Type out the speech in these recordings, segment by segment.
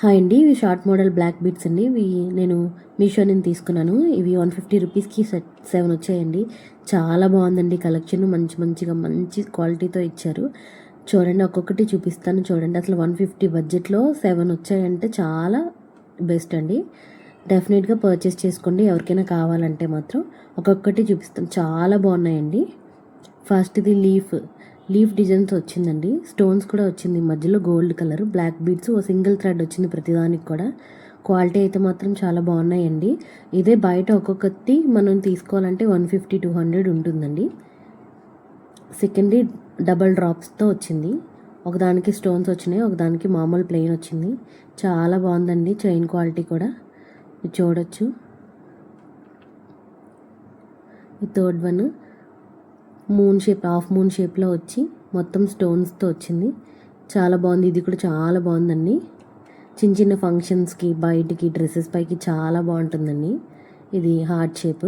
Hi అండి, ఇవి short model black beads అండి. ఇవి నేను మీషో నుంచి తీసుకున్నాను. ఇవి 150 రూపీస్కి 7 వచ్చాయండి. చాలా బాగుందండి కలెక్షన్. మంచి క్వాలిటీతో ఇచ్చారు. చూడండి, ఒక్కొక్కటి చూపిస్తాను చూడండి. అసలు 150 బడ్జెట్లో 7 వచ్చాయంటే చాలా బెస్ట్ అండి. డెఫినెట్గా పర్చేస్ చేసుకోండి ఎవరికైనా కావాలంటే మాత్రం. ఒక్కొక్కటి చూపిస్తాను, చాలా బాగున్నాయండి. ఫస్ట్ ఇది లీఫ్ డిజైన్స్ వచ్చిందండి. స్టోన్స్ కూడా వచ్చింది, మధ్యలో గోల్డ్ కలర్ బ్లాక్ బీడ్స్, ఓ సింగిల్ థ్రెడ్ వచ్చింది ప్రతిదానికి కూడా. క్వాలిటీ అయితే మాత్రం చాలా బాగున్నాయండి. ఇదే బయట ఒక్కొక్కటి మనం తీసుకోవాలంటే 150-200 ఉంటుందండి. సెకండ్ది డబల్ డ్రాప్స్తో వచ్చింది. ఒకదానికి స్టోన్స్ వచ్చినాయి, ఒకదానికి మామూలు ప్లెయిన్ వచ్చింది. చాలా బాగుందండి చైన్ క్వాలిటీ కూడా, ఇది చూడొచ్చు. ఈ థర్డ్ వన్ హాఫ్ మూన్ షేప్లో వచ్చి మొత్తం స్టోన్స్తో వచ్చింది. చాలా బాగుంది, ఇది కూడా చాలా బాగుందండి. చిన్న ఫంక్షన్స్కి, బయటికి, డ్రెస్సెస్ పైకి చాలా బాగుంటుందండి. ఇది హార్ట్ షేప్.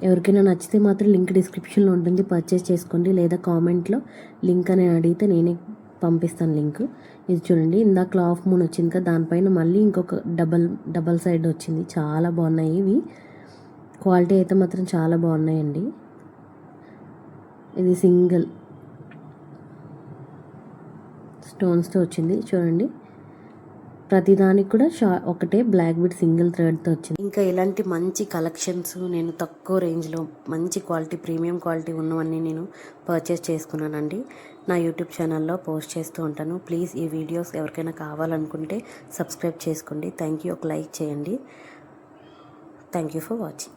ఎవరికైనా నచ్చితే మాత్రం లింక్ డిస్క్రిప్షన్లో ఉంటుంది, పర్చేస్ చేసుకోండి. లేదా కామెంట్లో లింక్ అని అడిగితే నేనే పంపిస్తాను లింక్. ఇది చూడండి, ఇందాక హాఫ్ మూన్ వచ్చింది కదా, దానిపైన మళ్ళీ ఇంకొక డబల్ సైడ్ వచ్చింది. చాలా బాగున్నాయి ఇవి. క్వాలిటీ అయితే మాత్రం చాలా బాగున్నాయండి. ఇది సింగిల్ స్టోన్స్తో వచ్చింది చూడండి. ప్రతిదానికి కూడా ఒకటే బ్లాక్ బీడ్ సింగిల్ థ్రెడ్తో వచ్చింది. ఇంకా ఇలాంటి మంచి కలెక్షన్స్ నేను తక్కువ రేంజ్లో మంచి క్వాలిటీ, ప్రీమియం క్వాలిటీ ఉన్నవన్నీ నేను పర్చేస్ చేసుకున్నానండి. నా యూట్యూబ్ ఛానల్లో పోస్ట్ చేస్తూ ఉంటాను. ప్లీజ్ ఈ వీడియోస్ ఎవరికైనా కావాలనుకుంటే సబ్స్క్రైబ్ చేసుకోండి. Thank you. ఒక లైక్ చేయండి. Thank you for watching.